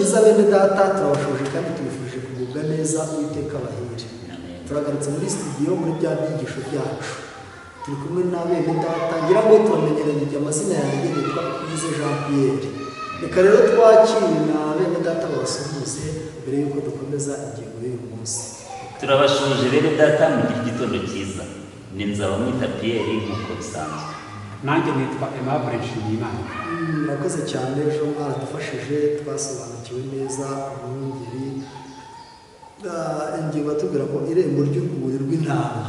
cyiza bene data turabashoje kandi tubifurije kugubwa neza Uwiteka abahire. Turagarutse muri studio muri bya byigisho byacu. Turi kumwe na bene data ngira ngo turamenyeranye amazina yanjye yitwa Ize Jean Pierre. Reka rero twakire na bene data babasuhuze mbere yuko dukomeza ingingo y'uyu munsi. Turabashuje bene data mu gitondo cyiza. Ni Nzabamwita Pierre nk'uko bisanzwe. Nanjye nitwa Aimable Nshimiyimana. Murakoze cyane ejo mwaradufashije twasobanukiwe neza umwungeri ingingo batubwira ngo irembo ry'urwuri rw'intama.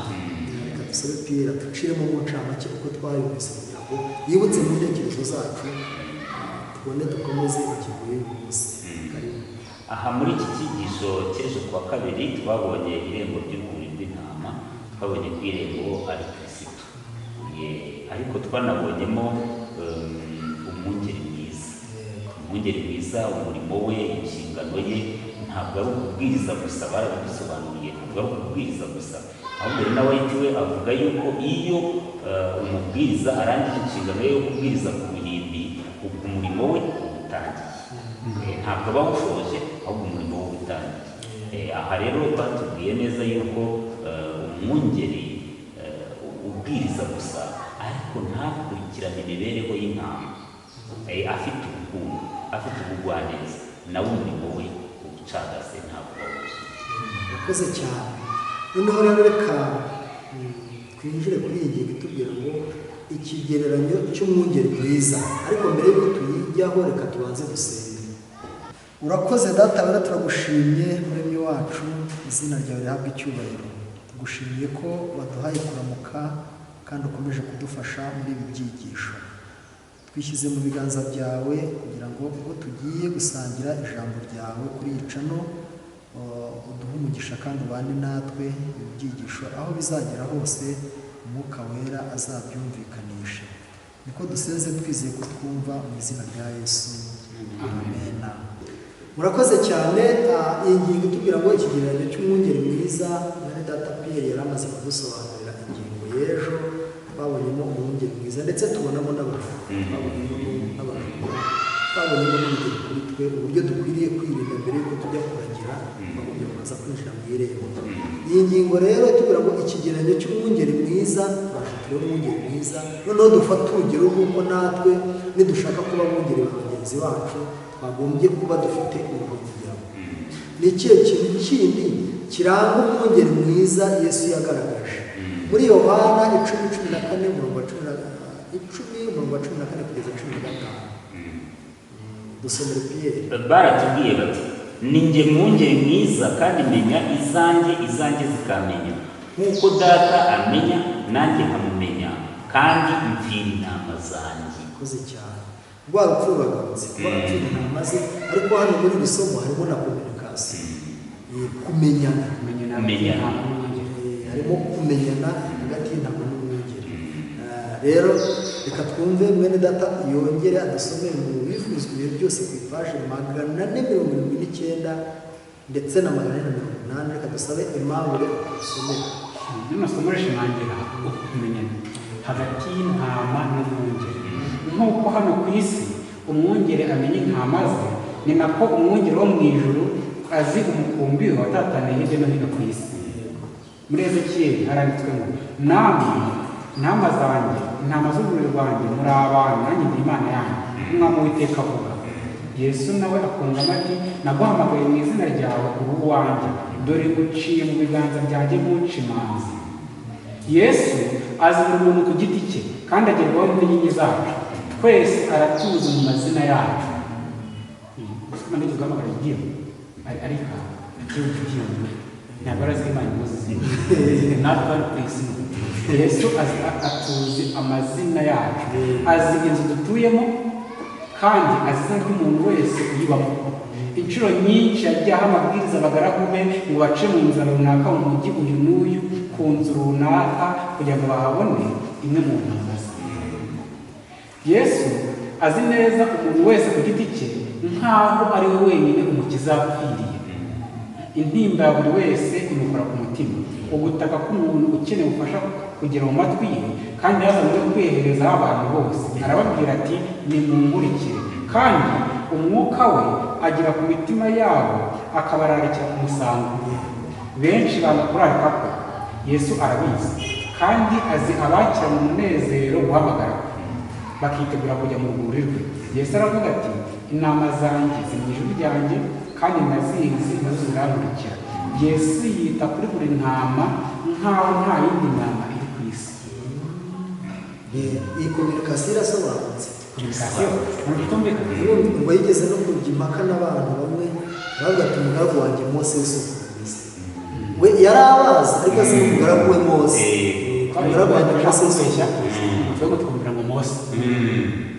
Reka dusabe Pierre duciremo mu ncamake uko twayumvise kugira ngo yibutse mu ntekerezo zacu tubone dukomeze ingingo y'uyu munsi. Aha muri iki cyigisho cy'ejo kuwa kabiri twabonye irembo ry'urwuri rw'intama, twabonye ko irembo ari Kristo, ariko twanabonyemo umwungeri mwiza, umurimo we, inshingano ye ntabwo ari ukubwiriza gusa, barabidusobanuriye, ntabwo ari ukubwiriza gusa, ahubwo rero nawe we avuga yuko iyo umubwiriza arangije inshingano ye yo kubwiriza ku ruhimbi, umurimo we utangiye, ntabwo aba awushoje ahubwo umurimo we utangiye. Aha rero batubwiye neza yuko umwungeri ubwiriza gusa ariko ntakurikirane imibereho y'intama, afite urukundo, afite ubugwaneza, nawe umurimo we ucagase ntabwo awuzi. Murakoze cyane. Noneho rero reka twinjire kuri iyi ngingo itubwira ngo ikigereranyo cy'umwungeri mwiza, ariko mbere y'uko tuyijyaho reka tubanze dusenge. Urakoze data wera, turagushimye muremyi wacu, izina ryawe rihabwe icyubahiro. Tugushimiye ko waduhaye kuramuka kandi ukomeje kudufasha muri ibi byigisho. Twishyize mu biganza byawe kugira ngo ubwo tugiye gusangira ijambo ryawe kuri iyi cano uduhe umugisha kandi ubane natwe ibi byigisho aho bizagera hose umwuka wera azabyumvikanishe. Niko dusenze twizeye ko twumva mu izina rya Yesu, amen. Murakoze cyane. Iyi ngingo itubwira ngo ikigereranyo cy'umwungeri mwiza, mwene data Pierre yari amaze kudusobanurira ingingo y'ejo. Twabonyemo umwungeri mwiza ndetse tubonamo n'abantu, twabonyemo n'urugero kuri twe uburyo dukwiriye kwirinda mbere y'uko tujya kuragira kugira ngo baza kwinjira mu irembo. Iyi ngingo rero itubwira ngo ikigereranyo cy'umwungeri mwiza, twaje turebe umwungeri mwiza, noneho dufata urugero rw'uko natwe nidushaka kuba abungeri bagenzi bacu twagombye kuba dufite urugero. Ni ikihe kintu kindi kiranga umwungeri mwiza Yesu yagaragaje? Muri Yohana 10:14 umurongo wa 14 kugeza 15. Dusomere Pierre. Baratubwiye bati, ni njye mwungeri mwiza kandi menya izanjye zikamenya, nk'uko data amenya nanjye nkamumenya, kandi mvira intama zanjye. Koze cyane. Rwa rupfu ruragarutse, kuba mvira intama ze, ariko hano muri iri somo harimo na communication. Kumenyana. Harimo kumenyana hagati y'intama n'umwungeri. Rero reka twumve mwene data yongere adusomere mu bifuzwa ibihe byose ku ipaje 479 ndetse na 480. Reka dusabe Aimable adusomere. Rino somo rishimangira ukumenyana hagati y'intama n'umwungeri. Nk'uko hano ku isi umwungeri amenya intama ze, ni nako umwungeri wo mu ijuru azi umukumbi we watataniye hirya no hino ku isi. Muri Ezekiyeli haranditswe ngo, namwe intama zanjye, intama z'urwuri rwanjye, muri abantu, nanjye ndi Imana yanyu, umwami Uwiteka avuga. Yesu nawe akungamo ati, naguhamagaye mu izina ryawe uri uwanjye, dore uciye mu biganza byanjye nk'uca imanzi. Yesu azi buri muntu ku giti cye kandi agerwaho n'inkingi zacu. Twese aratuzi mu mazina yacu. Imana igiye guhamagara igihe ariko igihugu cy'igihugu ntabwo arazi Imana imuzi natwe ari ku isi. Yesu atuzi amazina yacu, azi inzu dutuyemo kandi azi nk'umuntu wese uyibamo. Inshuro nyinshi yagiye aha amabwiriza abagaragu be ngo bace mu nzira runaka mu mujyi uyu n'uyu ku nzu runaka kugira ngo bahabone imwe mu ntama ze. Yesu azi neza umuntu wese ku giti cye nk'aho ari we wenyine umukiza yapfiriye. Intimba ya buri wese imukora ku mutima, ugutaka k'umuntu ukeneye ubufasha kugera mu matwi ye kandi yazanywe kwiherezaho abantu bose. Arababwira ati, nimunkurikire kandi umwuka we agera ku mitima yabo akabararikira ku musango. Benshi banga kurarika kwe, Yesu arabizi kandi azi abakira mu munezero guhamagara kwe, bakitegura kujya mu rwuri rwe. Yesu aravuga ati, intama zanjye ziri mu ijwi ryanjye kandi nazizi nazo zirankurikira. Yesu yita kuri buri ntama nk'aho nta yindi ntama iri ku isi. iyi kominikasiyo irasobanutse. Kominikasiyo ngo yigeze no kujya impaka n'abantu bamwe bavuga ati umugaragu wanjye Mose Yesu we yari abazi ariko si umugaragu we Mose. Umugaragu wanjye Mose Yesu twumvira ngo Mose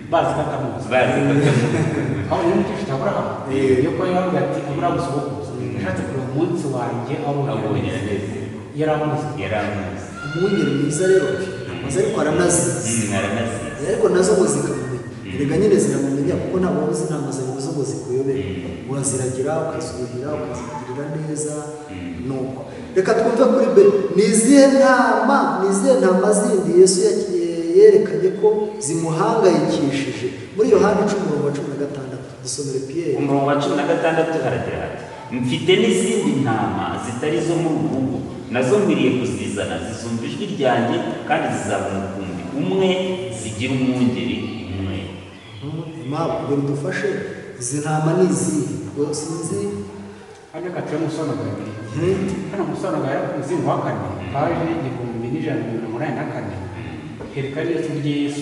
bazi ko atamuzi, aho rero nicyo ufite Aburahamu yo kuba yavuga ati Aburahamu sogokuza yashatse kureba umunsi wanjye abonye neza yaramuzi. umwungeri mwiza rero maze ariko aranazizi ariko nazo ngo zikamumenya. Erega nyine ziramumenya kuko ntabwo uzi intama zawe zo ngo zikuyobere, uraziragira ukazuhira ukazigirira neza. Nuko reka twumve kuri be, ni izihe ntama zindi Yesu yerekanye ko zimuhangayikishije muri Yohana 10:16. Dusomere Pierre. Umurongo wa 16 haragira hati, mfite n'izindi ntama zitari zo mu rugo, nazo nkwiriye kuzizana, zizumva ijwi ryanjye kandi zizaba umukumbi umwe, zigira umwungeri umwe. Mabwo dufashe izi ntama ni izihe? Sinzi hano katira musonaga hano musonaga yakuzingo wakane paje 1184 herekana Yesu Yesu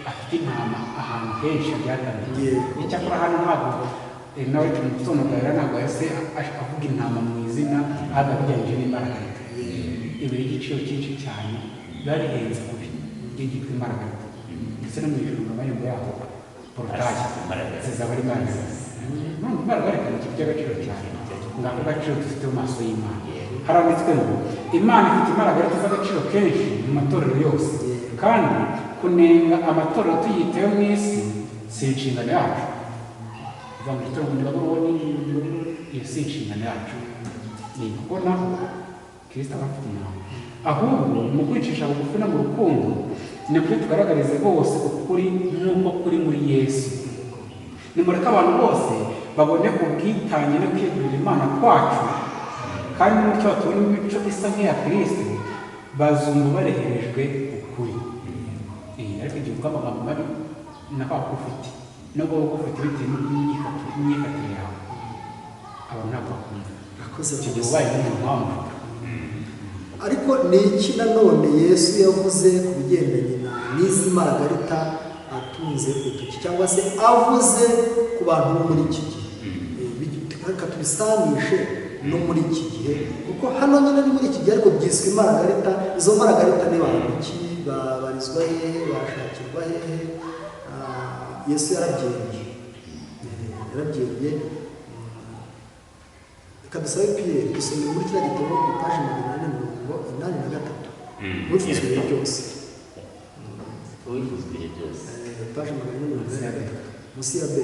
afite intama ahantu henshi byataniye. Icyakora hano ntabwo nawe tumusonaga ntabwo yase avuga intama mu izina agabijyanje n'imbaraga. Ibi igiciro cyinshi cyane bari henze kuri igitwa imbaraga ndetse no mu ijuru n'abayumva yaho portaje zizaba ari imbaraga. None imbaraga reka cy'agaciro cyane ngako gaciro dufite mu maso y'Imana. Haranditswe ngo Imana ifite imbaraga z'agaciro kenshi mu matorero yose, kandi kunenga amatorero tuyitewe mu isi si inshingano yacu. Ivangeli turavuga ngo iyo si inshingano yacu, ni kubona Kristo afite intama, ahubwo mu kwicisha bugufi no mu rukundo ni kuri tugaragarize bose ukuri nk'uko kuri muri Yesu. Nimureke abantu bose babone ubwitange no kwiyegurira Imana kwacu, kandi n'icyo batubona imico isa nk'iya Kristo bazumva bareherejwe ukuri. Ariko igihe uvuga amagambo mabi nako ufite nubwo wowe ufite bitewe n'imyifatire yawe abantu ntabwo bakumva. Icyo gihe ubaye n'umuntu mpamvu. Ariko ni iki nanone Yesu yavuze ku bigendanye n'izi Maragarita atunze urutoki cyangwa se avuze ku bantu bo muri iki gihe? Reka tubisanishe no muri iki gihe kuko hano nyine ni muri iki gihe ariko byiswe Maragarita. Izo Maragarita ni bantu ki, babarizwa hehe, bashakirwa hehe? Yesu yarabyemeye. Reka dusabe Pierre dusome muri kiriya gitabo ku paji 483 mutizwe byose paji 483 musi ya be.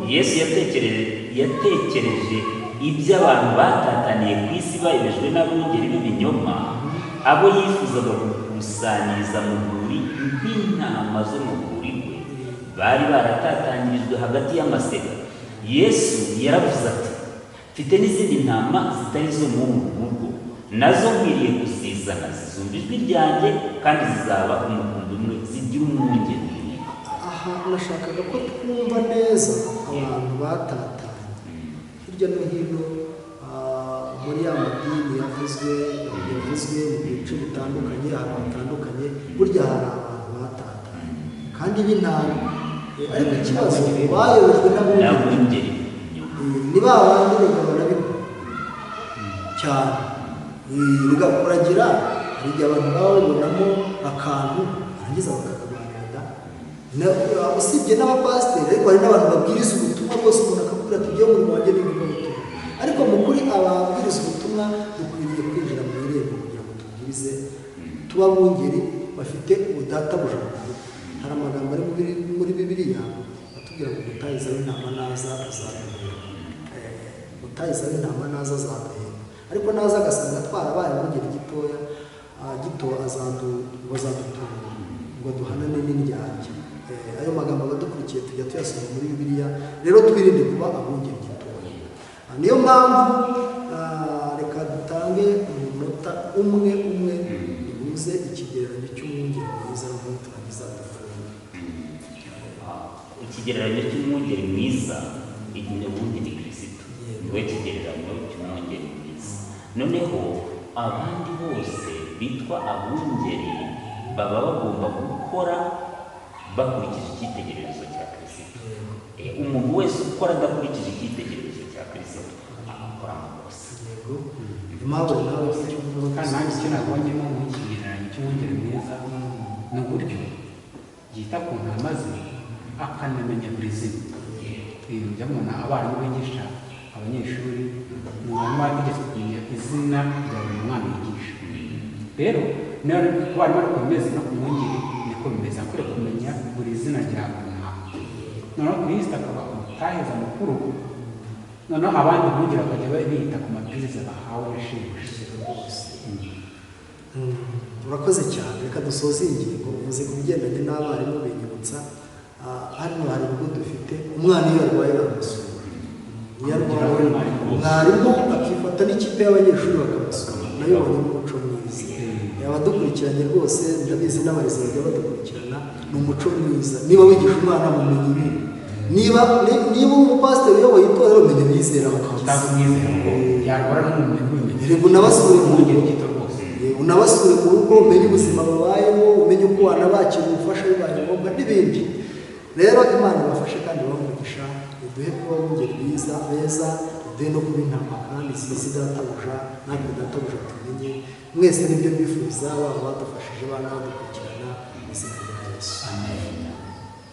Yesu yatekereje ibyo abantu batataniye ku isi bayobejwe n'abungeri b'ibinyoma, abo yifuzaga gukusanyiriza mu rwuri rw'intama zo mu rwuri rwe bari baratatanyirijwe hagati y'amasega. Yesu yaravuze ati, mfite n'izindi ntama zitari zo mu rugo, nazo nkwiriye kuzizana, zizumva ijwi ryanjye kandi zizaba umukumbi umwe, zigira umwungeri umwe. Aha nashakaga ko twumva neza abantu batatanye hirya no hino muri ya madini yavuzwe mu bice bitandukanye, ahantu hatandukanye. Burya hari abantu batatanye kandi b'intama, ariko ikibazo bayobejwe n'abungeri. Ni ba bandi bagabana cyane bigakuragira. Hari igihe abantu baba babonamo akantu barangiza bakakaganira, usibye n'abapasiteri ariko hari n'abantu babwiriza ubutumwa bwose. Umuntu akabwira ati ibyo muri wanjye ni ubutumwa, ariko mu kuri ababwiriza ubutumwa dukwiriye kwinjira mu irembo kugira ngo tubwirize, tuba abungeri bafite ubudatabuja mu rugo. Hari amagambo ari muri Bibiliya atubwira ngo mutahiza w'intama naza azaduhera, mutahiza w'intama naza azaduhera, ariko naza agasanga twarabaye abungeri gito azadutunga ngo duhanane n'indyarya. ayo magambo abadukurikiye tujya tuyasoma muri Bibiliya, rero twirinde kuba abungeri gitoya. Niyo mpamvu reka dutange umunota umwe bivuze ikigereranyo cy'umwungeri mwiza n'ubundi turangiza dufunga. Ikigereranyo cy'umwungeri mwiza ubundi ni Kristo, niwe kigereranyo cy'umwungeri mwiza. Noneho abandi bose bitwa abungeri baba bagomba gukora bakurikije icyitegererezo cya Kristo. Umuntu wese ukora adakurikije icyitegererezo cya Kristo akora amakosa. Impamvu nawe kandi nanjye icyo nabonyemo mu kigereranyo cy'umwungeri mwiza ni uburyo yita ku ntama ze akanamenya buri zina. Njya mbona abarimu bigisha abanyeshuri, umwarimu ategetswe kumenya izina rya buri mwana yigisha. Rero niba abarimu ariko bimeze no ku mwungeri niko bimeze, akwiye kumenya buri zina rya buri ntama. Noneho Kristo akaba umutahiza mukuru, noneho abandi bungeri bakajya bita ku mabwiriza bahawe na shebuja. Urakoze cyane. Reka dusoze iyi ngingo. Uvuze ku bigendanye n'abarimu binyibutsa, hano hari ibigo dufite umwana iyo arwaye baramusura, iyo arwaye mwarimu akifata n'ikipe y'abanyeshuri bakamusura, nayo babona umuco mwiza. Abadukurikiranye rwose ndabizi n'abarezi bajya badukurikirana, ni umuco mwiza. Niba wigisha umwana mumenya ibintu, niba umupasiteri uyoboye itorero umenya bizera unabasure mu rugo, umenye ubuzima babayemo, umenye uko wanabakira ubufasha bibaye ngombwa n'ibindi. Rero Imana ibafashe kandi bamugisha, iduhe kuba abungeri beza, iduhe no kuba intama kandi zizi databuja, natwe databuja tumenye. Mwese nibyo bifuza, baba badufashije, bana badukurikirana.